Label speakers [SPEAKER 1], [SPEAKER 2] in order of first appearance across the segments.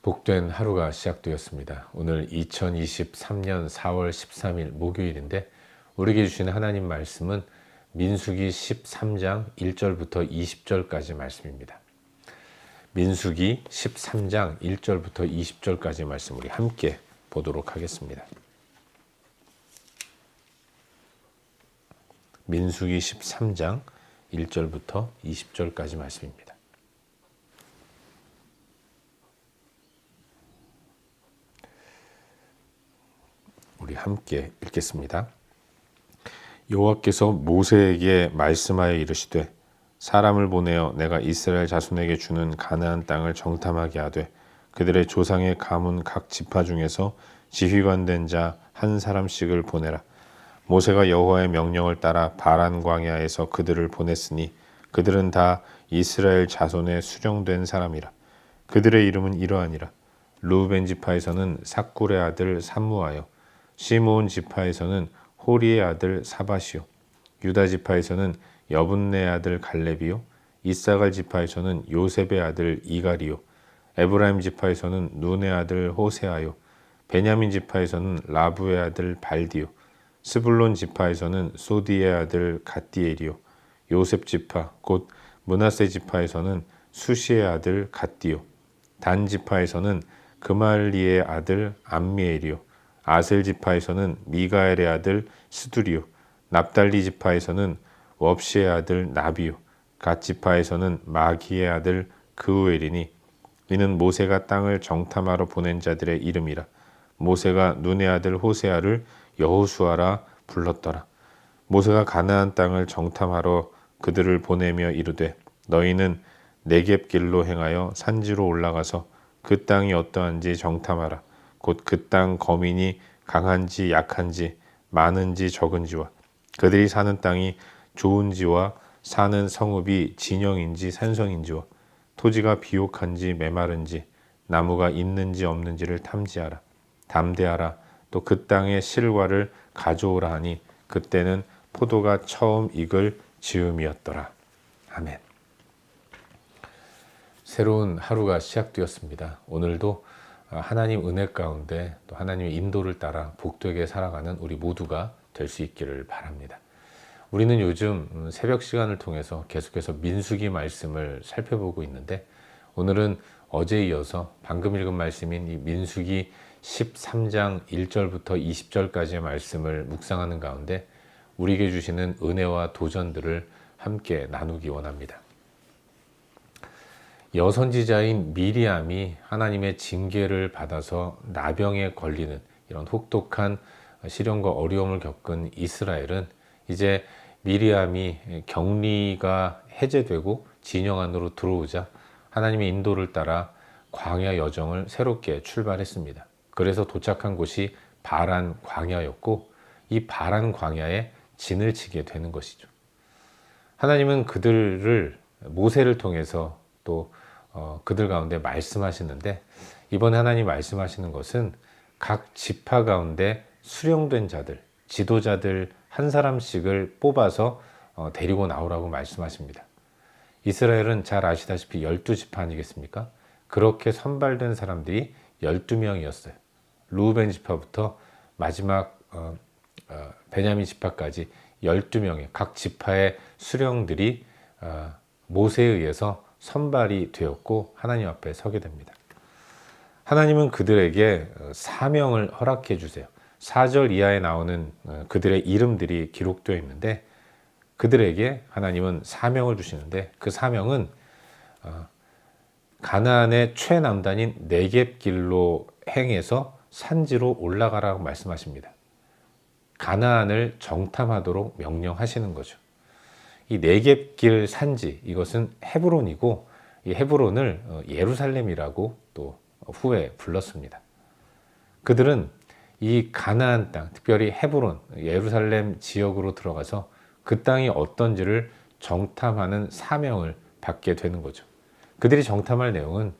[SPEAKER 1] 복된 하루가 시작되었습니다. 오늘 2023년 4월 13일 목요일인데 우리에게 주시는 하나님 말씀은 민수기 13장 1절부터 20절까지 말씀입니다. 민수기 13장 1절부터 20절까지 말씀 우리 함께 보도록 하겠습니다. 민수기 13장 1절부터 20절까지 말씀입니다. 우리 함께 읽겠습니다. 여호와께서 모세에게 말씀하여 이르시되 사람을 보내어 내가 이스라엘 자손에게 주는 가나안 땅을 정탐하게 하되 그들의 조상의 가문 각 지파 중에서 지휘관 된 자 한 사람씩을 보내라. 모세가 여호와의 명령을 따라 바란 광야에서 그들을 보냈으니 그들은 다 이스라엘 자손의 수령된 사람이라. 그들의 이름은 이러하니라. 르우벤 지파에서는 삭굴의 아들 삼무하여, 시므온 지파에서는 호리의 아들 사밧이요, 유다 지파에서는 여분네 아들 갈렙이요, 이사갈 지파에서는 요셉의 아들 이갈이요, 에브라임 지파에서는 눈의 아들 호세아요, 베냐민 지파에서는 라부의 아들 발디요, 스불론 지파에서는 소디의 아들 갓디엘이요, 요셉 지파 곧 므낫세 지파에서는 수시의 아들 갓디요, 단 지파에서는 그말리의 아들 암미엘이요, 아셀 지파에서는 미가엘의 아들 스두리요, 납달리 지파에서는 웁시의 아들 나비요, 갓 지파에서는 마기의 아들 그우엘이니 이는 모세가 땅을 정탐하러 보낸 자들의 이름이라. 모세가 눈의 아들 호세아를 여호수아라 불렀더라. 모세가 가나안 땅을 정탐하러 그들을 보내며 이르되 너희는 네겝길로 행하여 산지로 올라가서 그 땅이 어떠한지 정탐하라. 곧 그 땅 거민이 강한지 약한지 많은지 적은지와 그들이 사는 땅이 좋은지와 사는 성읍이 진영인지 산성인지와 토지가 비옥한지 메마른지 나무가 있는지 없는지를 탐지하라. 담대하라. 또 그 땅의 실과를 가져오라 하니 그때는 포도가 처음 익을 즈음이었더라. 아멘. 새로운 하루가 시작되었습니다. 오늘도 하나님 은혜 가운데 또 하나님의 인도를 따라 복되게 살아가는 우리 모두가 될 수 있기를 바랍니다. 우리는 요즘 새벽 시간을 통해서 계속해서 민수기 말씀을 살펴보고 있는데 오늘은 어제에 이어서 방금 읽은 말씀인 이 민수기 13장 1절부터 20절까지의 말씀을 묵상하는 가운데 우리에게 주시는 은혜와 도전들을 함께 나누기 원합니다. 여선지자인 미리암이 하나님의 징계를 받아서 나병에 걸리는 이런 혹독한 시련과 어려움을 겪은 이스라엘은 이제 미리암이 격리가 해제되고 진영 안으로 들어오자 하나님의 인도를 따라 광야 여정을 새롭게 출발했습니다. 그래서 도착한 곳이 바란 광야였고 이 바란 광야에 진을 치게 되는 것이죠. 하나님은 그들을 모세를 통해서 또 그들 가운데 말씀하시는데 이번에 하나님 말씀하시는 것은 각 지파 가운데 수령된 자들, 지도자들 한 사람씩을 뽑아서 데리고 나오라고 말씀하십니다. 이스라엘은 잘 아시다시피 12지파 아니겠습니까? 그렇게 선발된 사람들이 12명이었어요. 르우벤 지파부터 마지막 베냐민 지파까지 12명의 각 지파의 수령들이 모세에 의해서 선발이 되었고 하나님 앞에 서게 됩니다. 하나님은 그들에게 사명을 허락해 주세요. 4절 이하에 나오는 그들의 이름들이 기록되어 있는데 그들에게 하나님은 사명을 주시는데 그 사명은 가나안의 최남단인 네겝길로 행해서 산지로 올라가라고 말씀하십니다. 가나안을 정탐하도록 명령하시는 거죠. 이 네겝길 산지 이것은 헤브론이고 이 헤브론을 예루살렘이라고 또 후에 불렀습니다. 그들은 이 가나안 땅, 특별히 헤브론, 예루살렘 지역으로 들어가서 그 땅이 어떤지를 정탐하는 사명을 받게 되는 거죠. 그들이 정탐할 내용은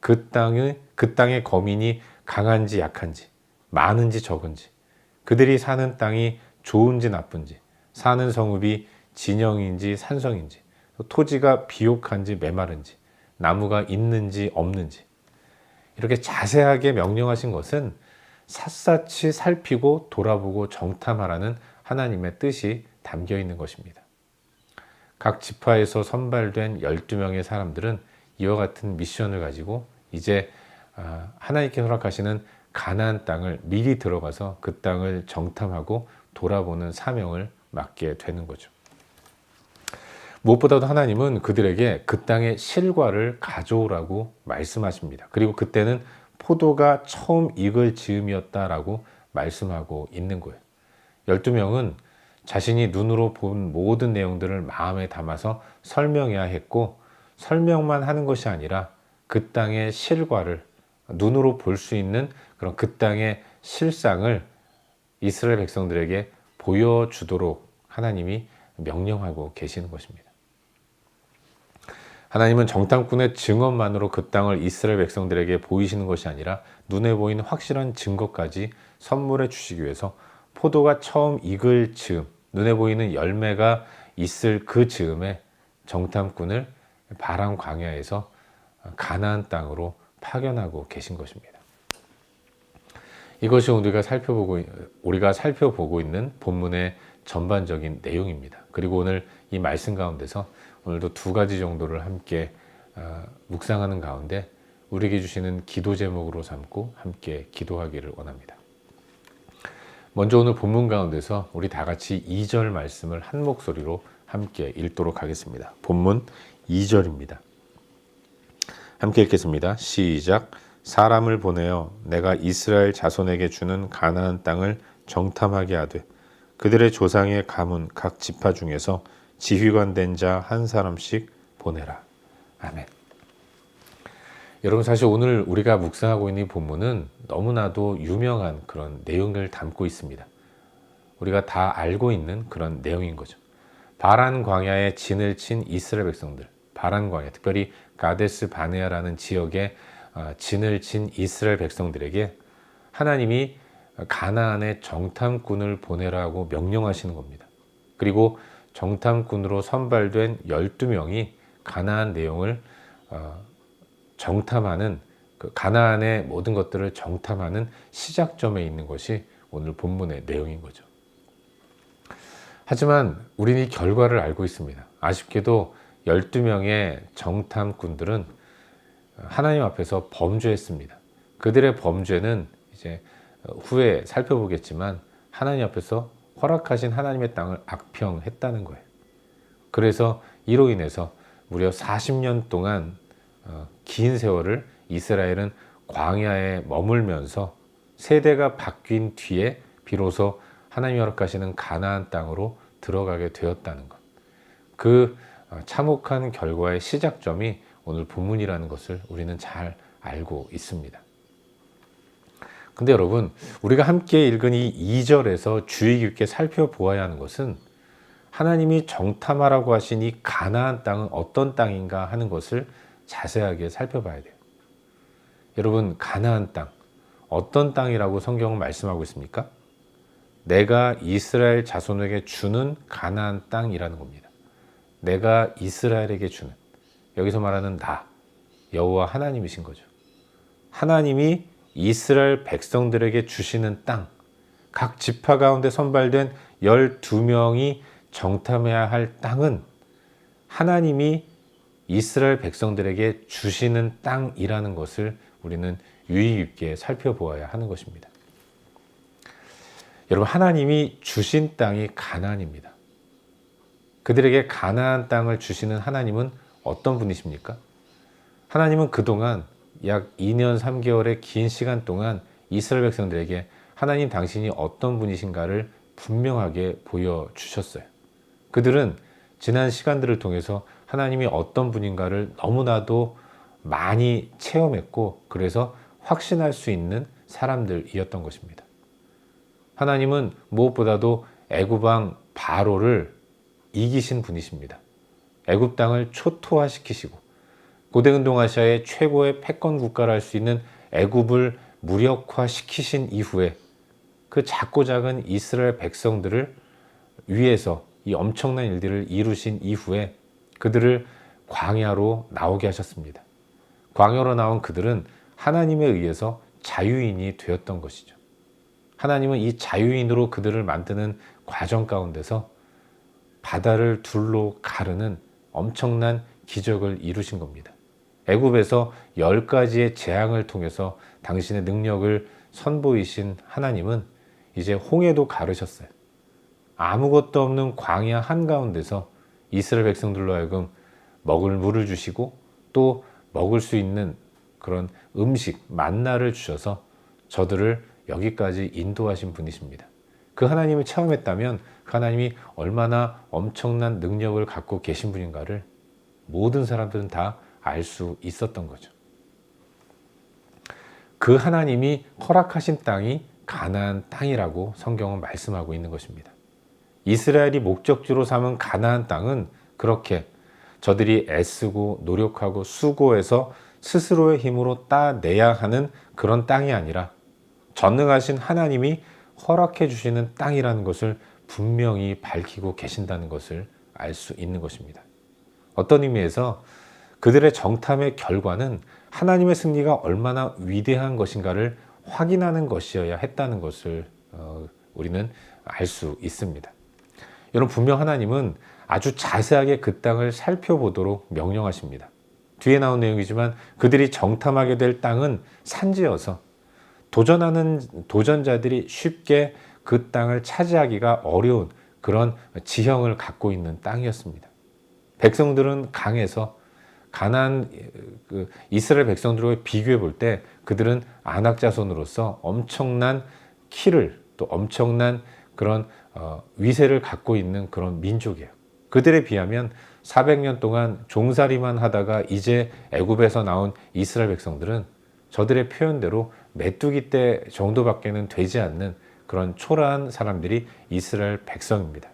[SPEAKER 1] 그 땅의 거민이 강한지 약한지, 많은지 적은지, 그들이 사는 땅이 좋은지 나쁜지, 사는 성읍이 진영인지 산성인지, 토지가 비옥한지 메마른지, 나무가 있는지 없는지, 이렇게 자세하게 명령하신 것은 샅샅이 살피고 돌아보고 정탐하라는 하나님의 뜻이 담겨 있는 것입니다. 각 지파에서 선발된 12명의 사람들은 이와 같은 미션을 가지고 이제 하나님께 허락하시는 가나안 땅을 미리 들어가서 그 땅을 정탐하고 돌아보는 사명을 맡게 되는 거죠. 무엇보다도 하나님은 그들에게 그 땅의 실과를 가져오라고 말씀하십니다. 그리고 그때는 포도가 처음 익을 즈음이었다라고 말씀하고 있는 거예요. 12명은 자신이 눈으로 본 모든 내용들을 마음에 담아서 설명해야 했고, 설명만 하는 것이 아니라 그 땅의 실과를 눈으로 볼 수 있는 그런 그 땅의 실상을 이스라엘 백성들에게 보여주도록 하나님이 명령하고 계시는 것입니다. 하나님은 정탐꾼의 증언만으로 그 땅을 이스라엘 백성들에게 보이시는 것이 아니라 눈에 보이는 확실한 증거까지 선물해 주시기 위해서 포도가 처음 익을 즈음, 눈에 보이는 열매가 있을 그 즈음에 정탐꾼을 바람 광야에서 가나안 땅으로 파견하고 계신 것입니다. 이것이 우리가 살펴보고 있는 본문의 전반적인 내용입니다. 그리고 오늘 이 말씀 가운데서 오늘도 두 가지 정도를 함께 묵상하는 가운데 우리에게 주시는 기도 제목으로 삼고 함께 기도하기를 원합니다. 먼저 오늘 본문 가운데서 우리 다 같이 2절 말씀을 한 목소리로 함께 읽도록 하겠습니다. 본문 2절입니다. 함께 읽겠습니다. 시작. 사람을 보내어 내가 이스라엘 자손에게 주는 가나안 땅을 정탐하게 하되 그들의 조상의 가문 각 지파 중에서 지휘관 된 자 한 사람씩 보내라. 아멘. 여러분, 사실 오늘 우리가 묵상하고 있는 이 본문은 너무나도 유명한 그런 내용을 담고 있습니다. 우리가 다 알고 있는 그런 내용인 거죠. 바란 광야에 진을 친 이스라엘 백성들, 바란 광야, 특별히 가데스 바네아라는 지역에 진을 친 이스라엘 백성들에게 하나님이 가나안에 정탐꾼을 보내라고 명령하시는 겁니다. 그리고 정탐꾼으로 선발된 12명이 가나안 내용을 정탐하는, 그 가나안의 모든 것들을 정탐하는 시작점에 있는 것이 오늘 본문의 내용인 거죠. 하지만 우리는 이 결과를 알고 있습니다. 아쉽게도 12명의 정탐꾼들은 하나님 앞에서 범죄했습니다. 그들의 범죄는 이제 후에 살펴보겠지만 하나님 앞에서 허락하신 하나님의 땅을 악평했다는 거예요. 그래서 이로 인해서 무려 40년 동안 긴 세월을 이스라엘은 광야에 머물면서 세대가 바뀐 뒤에 비로소 하나님이 허락하시는 가나안 땅으로 들어가게 되었다는 것. 그 참혹한 결과의 시작점이 오늘 본문이라는 것을 우리는 잘 알고 있습니다. 근데 여러분, 우리가 함께 읽은 이 2절에서 주의 깊게 살펴보아야 하는 것은 하나님이 정탐하라고 하신 이 가나안 땅은 어떤 땅인가 하는 것을 자세하게 살펴봐야 돼요. 여러분, 가나안 땅, 어떤 땅이라고 성경은 말씀하고 있습니까? 내가 이스라엘 자손에게 주는 가나안 땅이라는 겁니다. 내가 이스라엘에게 주는, 여기서 말하는 나, 여호와 하나님이신 거죠. 하나님이 이스라엘 백성들에게 주시는 땅, 각 지파 가운데 선발된 12명이 정탐해야 할 땅은 하나님이 이스라엘 백성들에게 주시는 땅이라는 것을 우리는 유의 깊게 살펴보아야 하는 것입니다. 여러분, 하나님이 주신 땅이 가나안입니다. 그들에게 가나안 땅을 주시는 하나님은 어떤 분이십니까? 하나님은 그동안 약 2년 3개월의 긴 시간 동안 이스라엘 백성들에게 하나님 당신이 어떤 분이신가를 분명하게 보여주셨어요. 그들은 지난 시간들을 통해서 하나님이 어떤 분인가를 너무나도 많이 체험했고, 그래서 확신할 수 있는 사람들이었던 것입니다. 하나님은 무엇보다도 애굽왕 바로를 이기신 분이십니다. 애굽 땅을 초토화시키시고 고대운동아시아의 최고의 패권 국가를 할 수 있는 애굽을 무력화시키신 이후에 그 작고 작은 이스라엘 백성들을 위해서 이 엄청난 일들을 이루신 이후에 그들을 광야로 나오게 하셨습니다. 광야로 나온 그들은 하나님에 의해서 자유인이 되었던 것이죠. 하나님은 이 자유인으로 그들을 만드는 과정 가운데서 바다를 둘로 가르는 엄청난 기적을 이루신 겁니다. 애굽에서 10가지의 재앙을 통해서 당신의 능력을 선보이신 하나님은 이제 홍해도 가르셨어요. 아무것도 없는 광야 한가운데서 이스라엘 백성들로 하여금 먹을 물을 주시고 또 먹을 수 있는 그런 음식, 만나를 주셔서 저들을 여기까지 인도하신 분이십니다. 그 하나님을 체험했다면 그 하나님이 얼마나 엄청난 능력을 갖고 계신 분인가를 모든 사람들은 다 알 수 있었던 거죠. 그 하나님이 허락하신 땅이 가나안 땅이라고 성경은 말씀하고 있는 것입니다. 이스라엘이 목적지로 삼은 가나안 땅은 그렇게 저들이 애쓰고 노력하고 수고해서 스스로의 힘으로 따내야 하는 그런 땅이 아니라 전능하신 하나님이 허락해 주시는 땅이라는 것을 분명히 밝히고 계신다는 것을 알 수 있는 것입니다. 어떤 의미에서 그들의 정탐의 결과는 하나님의 승리가 얼마나 위대한 것인가를 확인하는 것이어야 했다는 것을 우리는 알 수 있습니다. 여러분, 분명 하나님은 아주 자세하게 그 땅을 살펴보도록 명령하십니다. 뒤에 나온 내용이지만 그들이 정탐하게 될 땅은 산지여서 도전하는 도전자들이 쉽게 그 땅을 차지하기가 어려운 그런 지형을 갖고 있는 땅이었습니다. 백성들은 강해서 가나안 이스라엘 백성들과 비교해 볼 때 그들은 안악 자손으로서 엄청난 키를 또 엄청난 그런 위세를 갖고 있는 그런 민족이에요. 그들에 비하면 400년 동안 종살이만 하다가 이제 애굽에서 나온 이스라엘 백성들은 저들의 표현대로 메뚜기 떼 정도밖에는 되지 않는 그런 초라한 사람들이 이스라엘 백성입니다.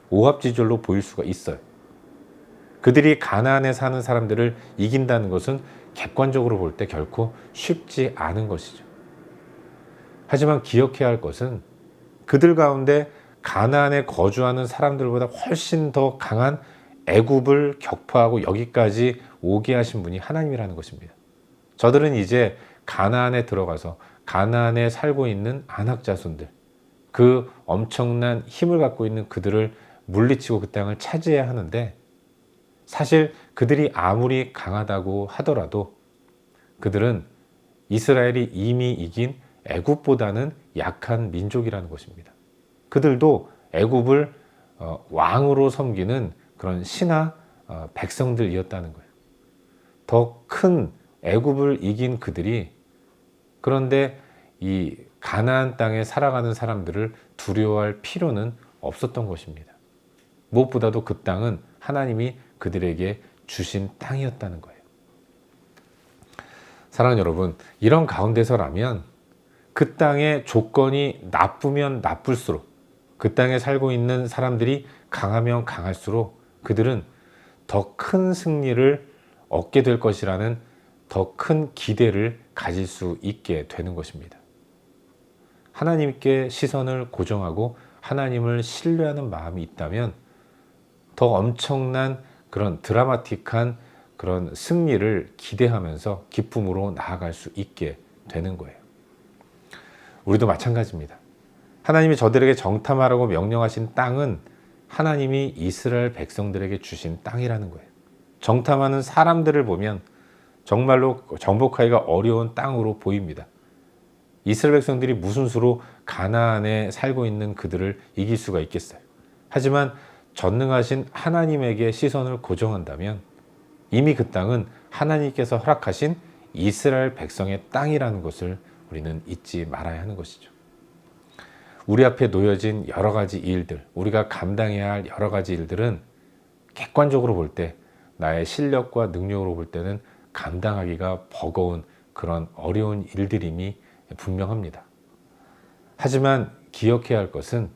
[SPEAKER 1] 오합지졸로 보일 수가 있어요. 그들이 가나안에 사는 사람들을 이긴다는 것은 객관적으로 볼 때 결코 쉽지 않은 것이죠. 하지만 기억해야 할 것은 그들 가운데 가나안에 거주하는 사람들보다 훨씬 더 강한 애굽을 격파하고 여기까지 오게 하신 분이 하나님이라는 것입니다. 저들은 이제 가나안에 들어가서 가나안에 살고 있는 안악 자손들, 그 엄청난 힘을 갖고 있는 그들을 물리치고 그 땅을 차지해야 하는데, 사실 그들이 아무리 강하다고 하더라도 그들은 이스라엘이 이미 이긴 애굽보다는 약한 민족이라는 것입니다. 그들도 애굽을 왕으로 섬기는 그런 신하 백성들이었다는 거예요. 더 큰 애굽을 이긴 그들이 그런데 이 가나안 땅에 살아가는 사람들을 두려워할 필요는 없었던 것입니다. 무엇보다도 그 땅은 하나님이 그들에게 주신 땅이었다는 거예요. 사랑하는 여러분, 이런 가운데서라면 그 땅의 조건이 나쁘면 나쁠수록, 그 땅에 살고 있는 사람들이 강하면 강할수록 그들은 더 큰 승리를 얻게 될 것이라는 더 큰 기대를 가질 수 있게 되는 것입니다. 하나님께 시선을 고정하고 하나님을 신뢰하는 마음이 있다면 더 엄청난 그런 드라마틱한 그런 승리를 기대하면서 기쁨으로 나아갈 수 있게 되는 거예요. 우리도 마찬가지입니다. 하나님이 저들에게 정탐하라고 명령하신 땅은 하나님이 이스라엘 백성들에게 주신 땅이라는 거예요. 정탐하는 사람들을 보면 정말로 정복하기가 어려운 땅으로 보입니다. 이스라엘 백성들이 무슨 수로 가나안에 살고 있는 그들을 이길 수가 있겠어요. 하지만 전능하신 하나님에게 시선을 고정한다면 이미 그 땅은 하나님께서 허락하신 이스라엘 백성의 땅이라는 것을 우리는 잊지 말아야 하는 것이죠. 우리 앞에 놓여진 여러 가지 일들, 우리가 감당해야 할 여러 가지 일들은 객관적으로 볼 때 나의 실력과 능력으로 볼 때는 감당하기가 버거운 그런 어려운 일들임이 분명합니다. 하지만 기억해야 할 것은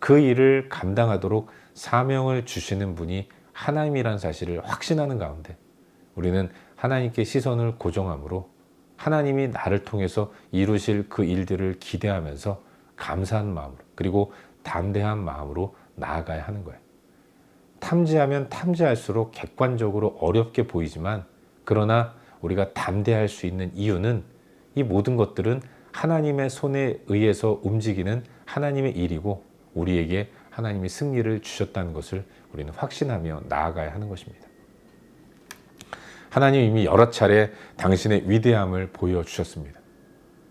[SPEAKER 1] 그 일을 감당하도록 사명을 주시는 분이 하나님이라는 사실을 확신하는 가운데 우리는 하나님께 시선을 고정함으로 하나님이 나를 통해서 이루실 그 일들을 기대하면서 감사한 마음으로, 그리고 담대한 마음으로 나아가야 하는 거예요. 탐지하면 탐지할수록 객관적으로 어렵게 보이지만, 그러나 우리가 담대할 수 있는 이유는 이 모든 것들은 하나님의 손에 의해서 움직이는 하나님의 일이고 우리에게 하나님이 승리를 주셨다는 것을 우리는 확신하며 나아가야 하는 것입니다. 하나님 이미 여러 차례 당신의 위대함을 보여주셨습니다.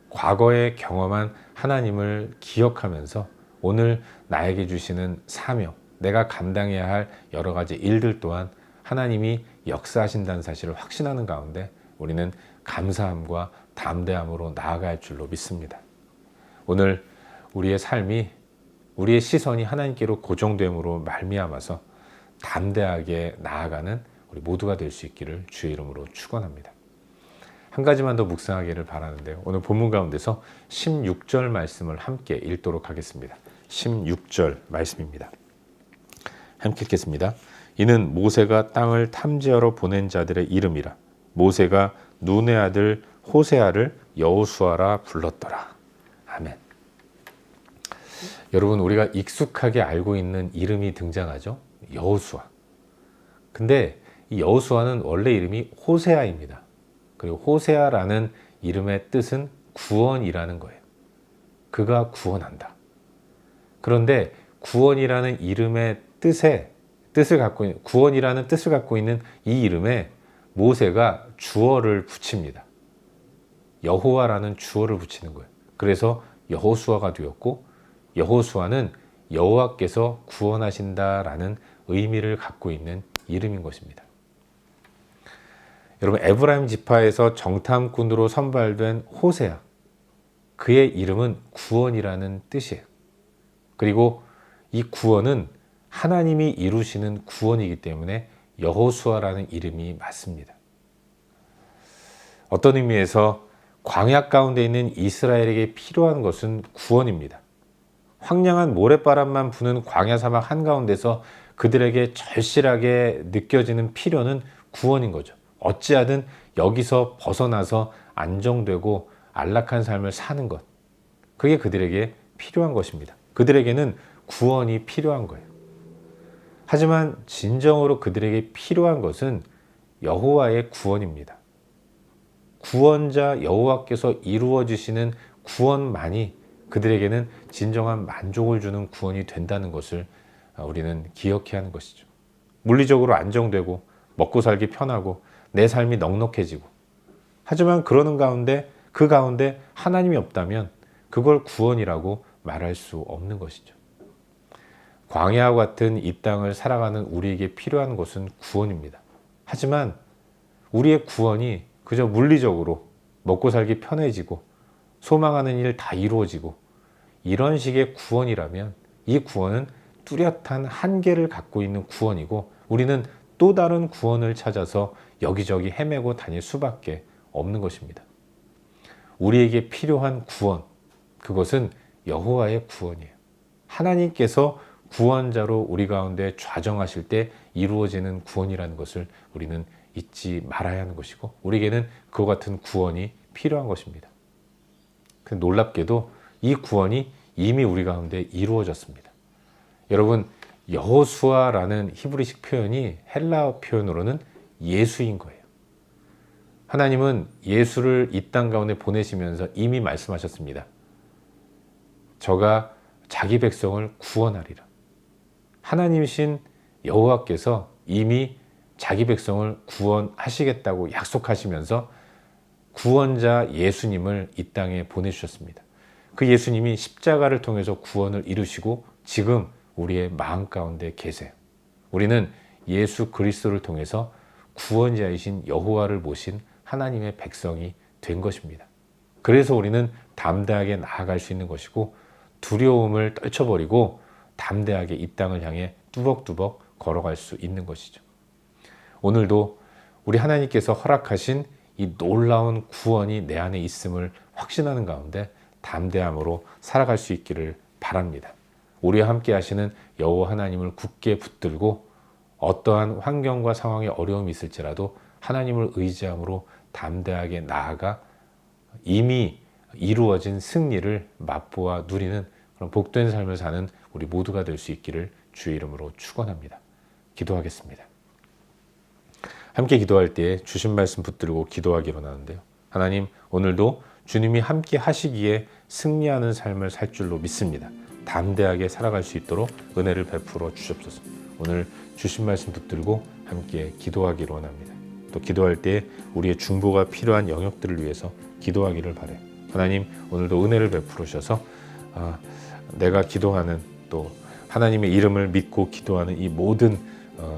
[SPEAKER 1] 과거에 경험한 하나님을 기억하면서 오늘 나에게 주시는 사명, 내가 감당해야 할 여러 가지 일들 또한 하나님이 역사하신다는 사실을 확신하는 가운데 우리는 감사함과 담대함으로 나아갈 줄로 믿습니다. 오늘 우리의 삶이 우리의 시선이 하나님께로 고정됨으로 말미암아서 담대하게 나아가는 우리 모두가 될 수 있기를 주의 이름으로 축원합니다. 한 가지만 더 묵상하기를 바라는데요. 오늘 본문 가운데서 16절 말씀을 함께 읽도록 하겠습니다. 16절 말씀입니다. 함께 읽겠습니다. 이는 모세가 땅을 탐지하러 보낸 자들의 이름이라. 모세가 눈의 아들 호세아를 여호수아라 불렀더라. 아멘. 여러분, 우리가 익숙하게 알고 있는 이름이 등장하죠. 여호수아. 근데 이 여호수아는 원래 이름이 호세아입니다. 그리고 호세아라는 이름의 뜻은 구원이라는 거예요. 그가 구원한다. 그런데 구원이라는 이름의 구원이라는 뜻을 갖고 있는 이 이름에 모세가 주어를 붙입니다. 여호와라는 주어를 붙이는 거예요. 그래서 여호수아가 되었고, 여호수아는 여호와께서 구원하신다라는 의미를 갖고 있는 이름인 것입니다. 여러분, 에브라임 지파에서 정탐꾼으로 선발된 호세아, 그의 이름은 구원이라는 뜻이에요. 그리고 이 구원은 하나님이 이루시는 구원이기 때문에 여호수아라는 이름이 맞습니다. 어떤 의미에서 광야 가운데 있는 이스라엘에게 필요한 것은 구원입니다. 황량한 모래바람만 부는 광야 사막 한가운데서 그들에게 절실하게 느껴지는 필요는 구원인 거죠. 어찌하든 여기서 벗어나서 안정되고 안락한 삶을 사는 것, 그게 그들에게 필요한 것입니다. 그들에게는 구원이 필요한 거예요. 하지만 진정으로 그들에게 필요한 것은 여호와의 구원입니다. 구원자 여호와께서 이루어 주시는 구원만이 그들에게는 진정한 만족을 주는 구원이 된다는 것을 우리는 기억해야 하는 것이죠. 물리적으로 안정되고 먹고 살기 편하고 내 삶이 넉넉해지고, 하지만 그러는 가운데 그 가운데 하나님이 없다면 그걸 구원이라고 말할 수 없는 것이죠. 광야와 같은 이 땅을 살아가는 우리에게 필요한 것은 구원입니다. 하지만 우리의 구원이 그저 물리적으로 먹고 살기 편해지고 소망하는 일 다 이루어지고 이런 식의 구원이라면 이 구원은 뚜렷한 한계를 갖고 있는 구원이고 우리는 또 다른 구원을 찾아서 여기저기 헤매고 다닐 수밖에 없는 것입니다. 우리에게 필요한 구원, 그것은 여호와의 구원이에요. 하나님께서 구원자로 우리 가운데 좌정하실 때 이루어지는 구원이라는 것을 우리는 잊지 말아야 하는 것이고, 우리에게는 그와 같은 구원이 필요한 것입니다. 놀랍게도 이 구원이 이미 우리 가운데 이루어졌습니다. 여러분, 여호수아라는 히브리식 표현이 헬라어 표현으로는 예수인 거예요. 하나님은 예수를 이 땅 가운데 보내시면서 이미 말씀하셨습니다. 저가 자기 백성을 구원하리라. 하나님이신 여호와께서 이미 자기 백성을 구원하시겠다고 약속하시면서 구원자 예수님을 이 땅에 보내주셨습니다. 그 예수님이 십자가를 통해서 구원을 이루시고 지금 우리의 마음 가운데 계세요. 우리는 예수 그리스도를 통해서 구원자이신 여호와를 모신 하나님의 백성이 된 것입니다. 그래서 우리는 담대하게 나아갈 수 있는 것이고, 두려움을 떨쳐버리고 담대하게 이 땅을 향해 뚜벅뚜벅 걸어갈 수 있는 것이죠. 오늘도 우리 하나님께서 허락하신 이 놀라운 구원이 내 안에 있음을 확신하는 가운데 담대함으로 살아갈 수 있기를 바랍니다. 우리와 함께 하시는 여호와 하나님을 굳게 붙들고 어떠한 환경과 상황에 어려움이 있을지라도 하나님을 의지함으로 담대하게 나아가 이미 이루어진 승리를 맛보아 누리는 그런 복된 삶을 사는 우리 모두가 될 수 있기를 주의 이름으로 축원합니다. 기도하겠습니다. 함께 기도할 때에 주신 말씀 붙들고 기도하기로 나는데요. 하나님, 오늘도 주님이 함께 하시기에 승리하는 삶을 살 줄로 믿습니다. 담대하게 살아갈 수 있도록 은혜를 베풀어 주시옵소서. 오늘 주신 말씀 붙들고 함께 기도하기로 원합니다. 또 기도할 때 우리의 중보가 필요한 영역들을 위해서 기도하기를 바라요. 하나님, 오늘도 은혜를 베풀어 주셔서 내가 기도하는 또 하나님의 이름을 믿고 기도하는 이 모든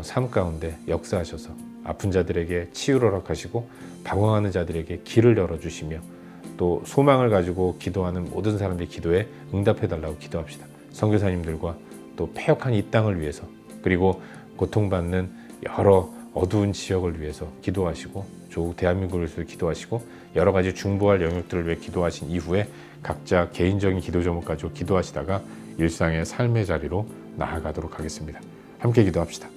[SPEAKER 1] 삶 가운데 역사하셔서 아픈 자들에게 치유를 허락하시고 방황하는 자들에게 길을 열어주시며 또 소망을 가지고 기도하는 모든 사람들의 기도에 응답해달라고 기도합시다. 선교사님들과 또 패역한 이 땅을 위해서 그리고 고통받는 여러 어두운 지역을 위해서 기도하시고 조국 대한민국을 위해서 기도하시고 여러 가지 중보할 영역들을 위해 기도하신 이후에 각자 개인적인 기도 제목 가지고 기도하시다가 일상의 삶의 자리로 나아가도록 하겠습니다. 함께 기도합시다.